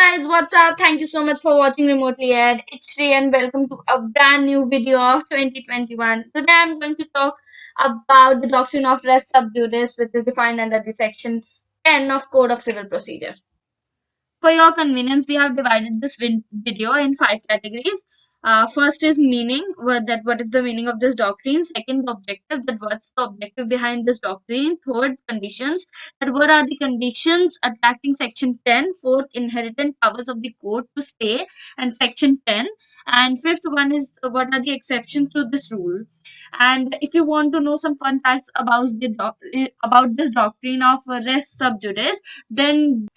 Guys, what's up? Thank you so much for watching Remotely Ed. It's Shri and welcome to a brand new video of 2021. Today I'm going to talk about the doctrine of Res Sub Judice, which is defined under the section 10 of Code of Civil Procedure. For your convenience, we have divided this video in 5 categories. First is meaning, what is the meaning of this doctrine. Second, the objective, that what's the objective behind this doctrine. Third, conditions, that what are the conditions attracting section 10. Fourth, inherent powers of the court to stay and section 10. And fifth one is what are the exceptions to this rule. And if you want to know some fun facts about about this doctrine of res sub judice, then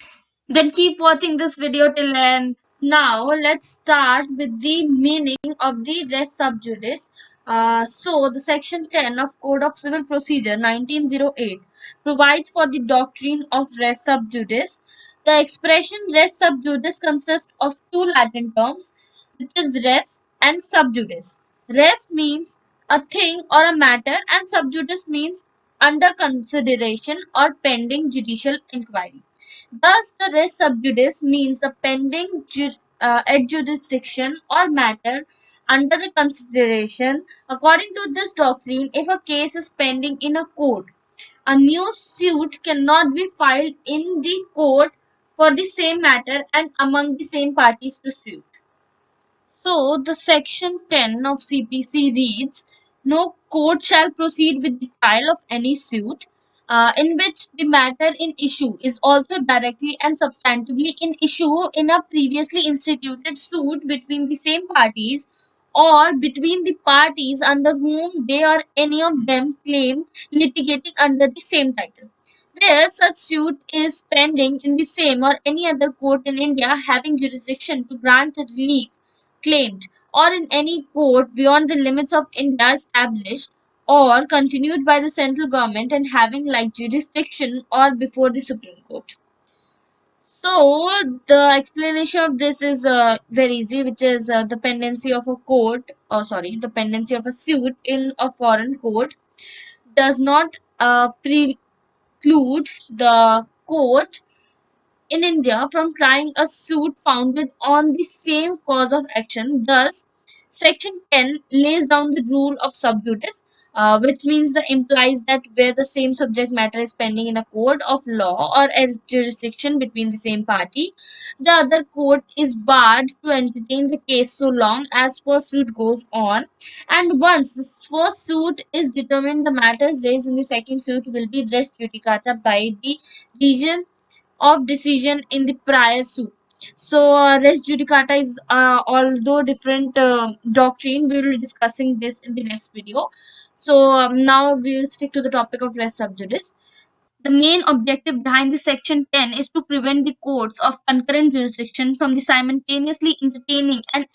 keep watching this video till end. Now let's start with the meaning of the res sub judice. So the section 10 of Code of Civil Procedure 1908 provides for the doctrine of res sub judice. The expression res sub judice consists of two Latin terms, which is res and sub judice. Res means a thing or a matter, and sub judice means under consideration or pending judicial inquiry. Thus, the res sub judice means the pending adjudication or matter under the consideration. According to this doctrine, if a case is pending in a court, a new suit cannot be filed in the court for the same matter and among the same parties to suit. So, the section 10 of CPC reads, no court shall proceed with the trial of any suit in which the matter in issue is also directly and substantively in issue in a previously instituted suit between the same parties or between the parties under whom they or any of them claim litigating under the same title. Where such suit is pending in the same or any other court in India having jurisdiction to grant a relief claimed, or in any court beyond the limits of India established or continued by the central government and having like jurisdiction or before the Supreme Court. So the explanation of this is very easy, which is the pendency of a court, or sorry, the pendency of a suit in a foreign court does not preclude the court in India from trying a suit founded on the same cause of action. Thus, Section 10 lays down the rule of sub judice, which means that implies that where the same subject matter is pending in a court of law or as jurisdiction between the same party, the other court is barred to entertain the case so long as first suit goes on. And once the first suit is determined, the matters raised in the second suit will be res judicata by the region of decision in the prior suit. So, res judicata is, although different doctrine, we will be discussing this in the next video. So, now we will stick to the topic of res sub judice. The main objective behind the Section 10 is to prevent the courts of concurrent jurisdiction from the simultaneously entertaining and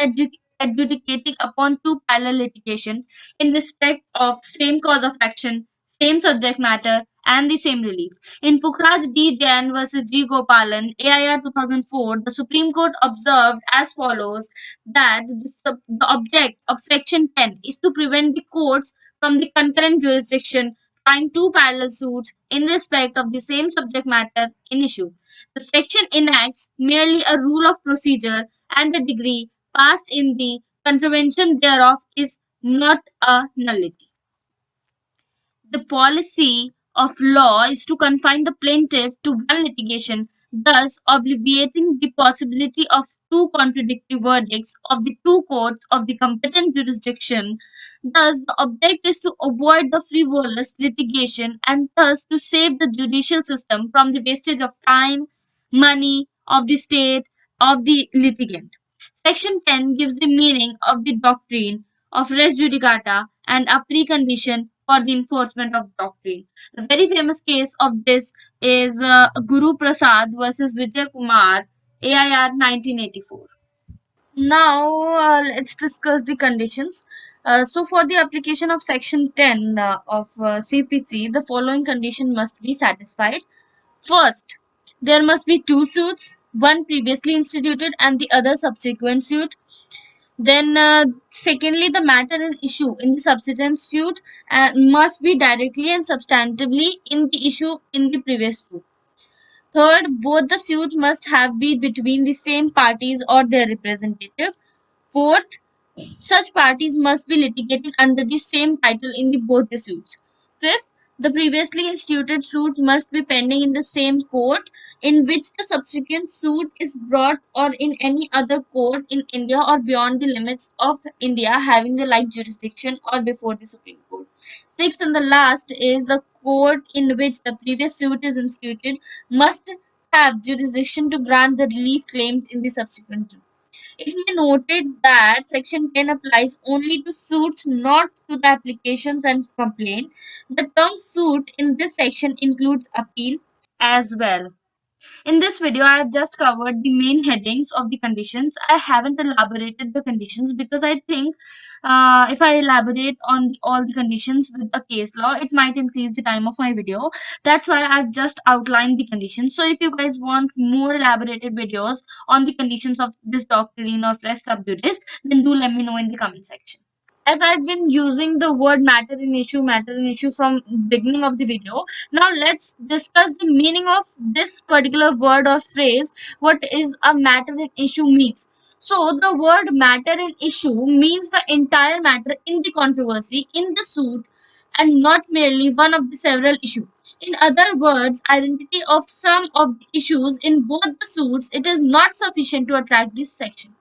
adjudicating upon two parallel litigation in respect of same cause of action, same subject matter, and the same relief. In Pukhraj D. Jain versus G. Gopalan, AIR 2004, the Supreme Court observed as follows that the object of Section 10 is to prevent the courts from the concurrent jurisdiction trying two parallel suits in respect of the same subject matter in issue. The section enacts merely a rule of procedure, and the degree passed in the contravention thereof is not a nullity. The policy of law is to confine the plaintiff to one litigation, thus obviating the possibility of two contradictory verdicts of the two courts of the competent jurisdiction. Thus, the object is to avoid the frivolous litigation and thus to save the judicial system from the wastage of time, money of the state, of the litigant. Section 10 gives the meaning of the doctrine of res judicata and a precondition for the enforcement of doctrine. The very famous case of this is Guru Prasad versus Vijay Kumar, AIR 1984. Now let's discuss the conditions. So for the application of section 10 of CPC, the following condition must be satisfied. First, there must be two suits, one previously instituted and the other subsequent suit. Then, secondly, the matter and issue in the subsequent suit must be directly and substantively in the issue in the previous suit. Third, both the suit must have been between the same parties or their representative. Fourth, such parties must be litigating under the same title in both the suits. Fifth, the previously instituted suit must be pending in the same court in which the subsequent suit is brought, or in any other court in India or beyond the limits of India having the like jurisdiction or before the Supreme Court. Sixth and the last is the court in which the previous suit is instituted must have jurisdiction to grant the relief claimed in the subsequent suit. It may be noted that Section 10 applies only to suits, not to the applications and complaint. The term suit in this section includes appeal as well. In this video, I have just covered the main headings of the conditions. I haven't elaborated the conditions because I think if I elaborate on all the conditions with a case law, it might increase the time of my video. That's why I've just outlined the conditions. So if you guys want more elaborated videos on the conditions of this doctrine of res sub judice, then do let me know in the comment section. As I've been using the word matter in issue from beginning of the video, now let's discuss the meaning of this particular word or phrase. What is a matter in issue means? So the word matter in issue means the entire matter in the controversy in the suit and not merely one of the several issues. In other words, identity of some of the issues in both the suits, it is not sufficient to attract this section.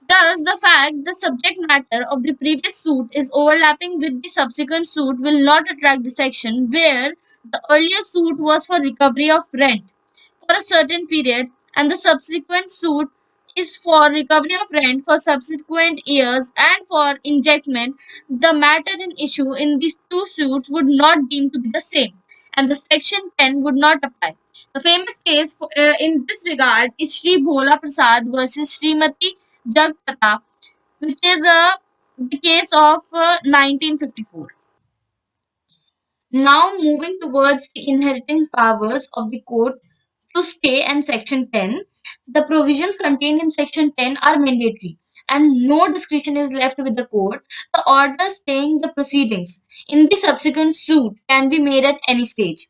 Thus, the fact the subject matter of the previous suit is overlapping with the subsequent suit will not attract the section where the earlier suit was for recovery of rent for a certain period and the subsequent suit is for recovery of rent for subsequent years and for injectment. The matter in issue in these two suits would not deem to be the same and the section 10 would not apply. The famous case in this regard is Sri Bhola Prasad versus Srimati Jagtata, which is the case of 1954. Now, moving towards the inheriting powers of the court to stay and Section 10, the provisions contained in Section 10 are mandatory and no discretion is left with the court. The order staying the proceedings in the subsequent suit can be made at any stage.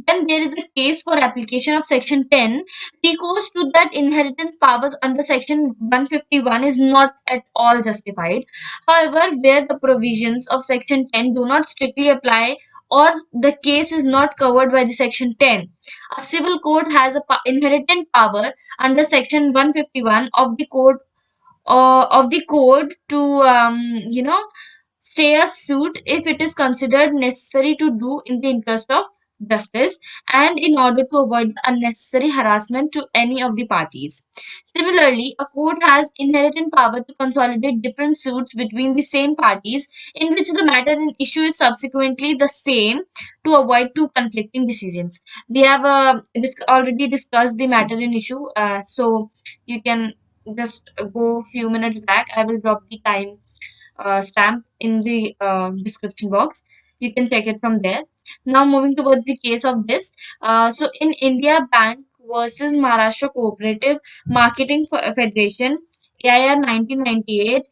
When there is a case for application of Section 10, recourse to that inheritance powers under Section 151 is not at all justified. However, where the provisions of Section 10 do not strictly apply or the case is not covered by the Section 10, a civil court has a inherent power under Section 151 of the code to stay a suit if it is considered necessary to do in the interest of justice and in order to avoid unnecessary harassment to any of the parties. Similarly, a court has inherent power to consolidate different suits between the same parties in which the matter in issue is subsequently the same to avoid two conflicting decisions. We have already discussed the matter in issue, so you can just go few minutes back. I will drop the time stamp in the description box. You can take it from there. Now moving towards the case of this. So in India Bank versus Maharashtra Cooperative Marketing Federation, AIR 1998,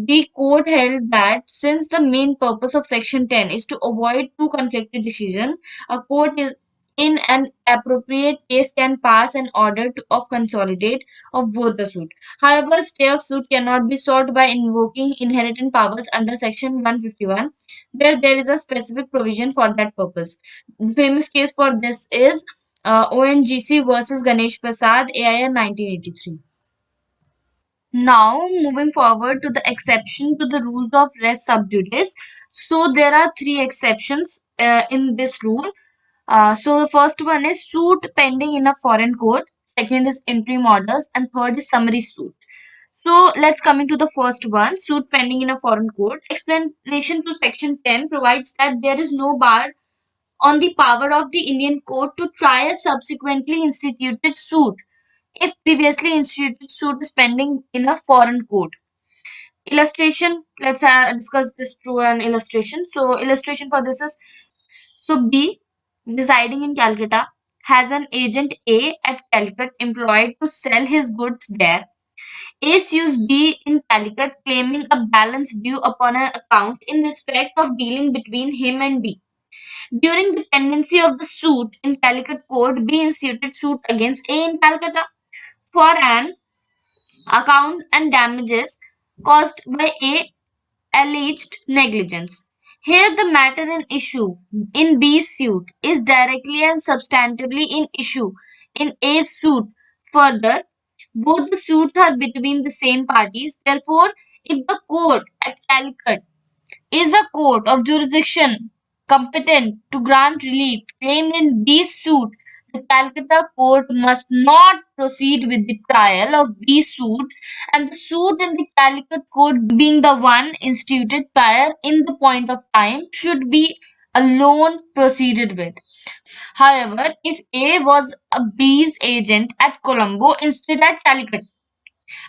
the court held that since the main purpose of Section 10 is to avoid two conflicted decisions, a court is in an appropriate case can pass an order of consolidate of both the suit. However, stay of suit cannot be sought by invoking inherent powers under Section 151, where there is a specific provision for that purpose. The famous case for this is ONGC versus Ganesh Prasad, AIR 1983. Now, moving forward to the exception to the rules of res sub judice. So, there are three exceptions in this rule. So, the first one is suit pending in a foreign court, second is interim orders, and third is summary suit. So, let's come into the first one, suit pending in a foreign court. Explanation to section 10 provides that there is no bar on the power of the Indian court to try a subsequently instituted suit if previously instituted suit is pending in a foreign court. Illustration, let's discuss this through an illustration. So illustration for this is, so B residing in Calcutta has an agent A at Calicut employed to sell his goods there. A sues B in Calicut claiming a balance due upon an account in respect of dealing between him and B. During the pendency of the suit in Calicut Court, B instituted suit against A in Calcutta for an account and damages caused by A alleged negligence. Here, the matter in issue in B's suit is directly and substantively in issue in A's suit. Further, both the suits are between the same parties. Therefore, if the court at Calicut is a court of jurisdiction competent to grant relief claimed in B's suit, the Calcutta court must not proceed with the trial of B's suit, and the suit in the Calicut court being the one instituted prior in the point of time should be alone proceeded with. However, if A was a B's agent at Colombo instead at Calicut,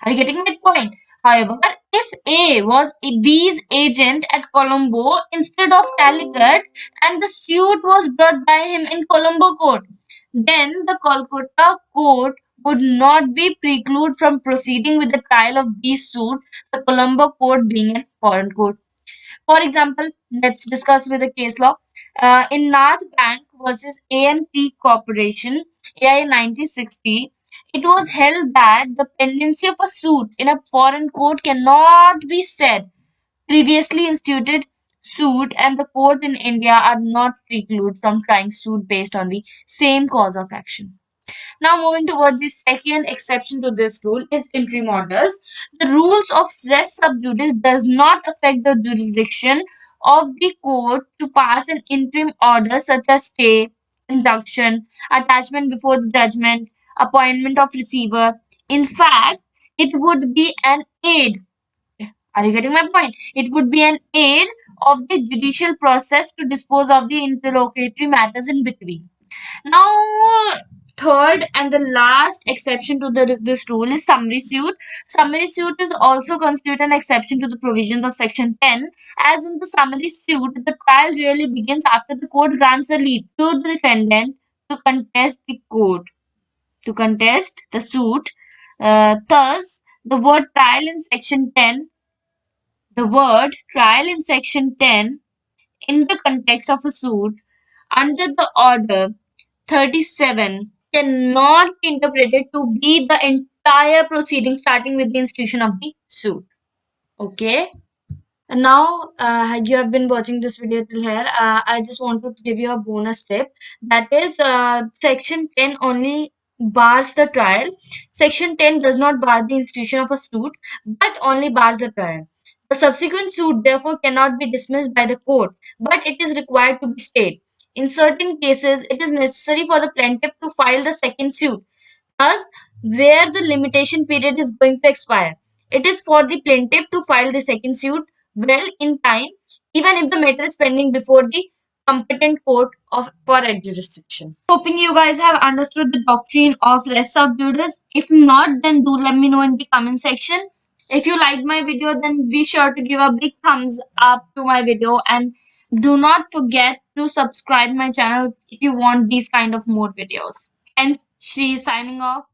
are you getting my point? However, if A was a B's agent at Colombo instead of Calicut and the suit was brought by him in Colombo court, then the Kolkata court would not be precluded from proceeding with the trial of B's suit, the Colombo court being a foreign court. For example, let's discuss with the case law. In North Bank versus AMT Corporation, AI 1960, it was held that the pendency of a suit in a foreign court cannot be said previously instituted suit, and the court in India are not precluded from trying suit based on the same cause of action. Now, moving toward the second exception to this rule is interim orders. The rules of res sub judice does not affect the jurisdiction of the court to pass an interim order such as stay, injunction, attachment before the judgment, appointment of receiver. In fact, it would be an aid. Are you getting my point? It would be an aid of the judicial process to dispose of the interlocutory matters in between. Now, third and the last exception to this rule is summary suit. Summary suit is also constitute an exception to the provisions of Section 10. As in the summary suit, the trial really begins after the court grants the leave to the defendant to contest the court, to contest the suit. Thus, the word trial in Section 10 in the context of a suit under the order 37 cannot be interpreted to be the entire proceeding starting with the institution of the suit. Okay. And now you have been watching this video till here. I just want to give you a bonus tip. That is, Section 10 only bars the trial. Section 10 does not bar the institution of a suit, but only bars the trial. The subsequent suit therefore cannot be dismissed by the court, but it is required to be stayed. In certain cases, it is necessary for the plaintiff to file the second suit. Thus, where the limitation period is going to expire, it is for the plaintiff to file the second suit well in time, even if the matter is pending before the competent court of for jurisdiction. Hoping you guys have understood the doctrine of res sub judice. If not, then do let me know in the comment section. If you liked my video, then be sure to give a big thumbs up to my video, and do not forget to subscribe my channel if you want these kind of more videos. And she signing off.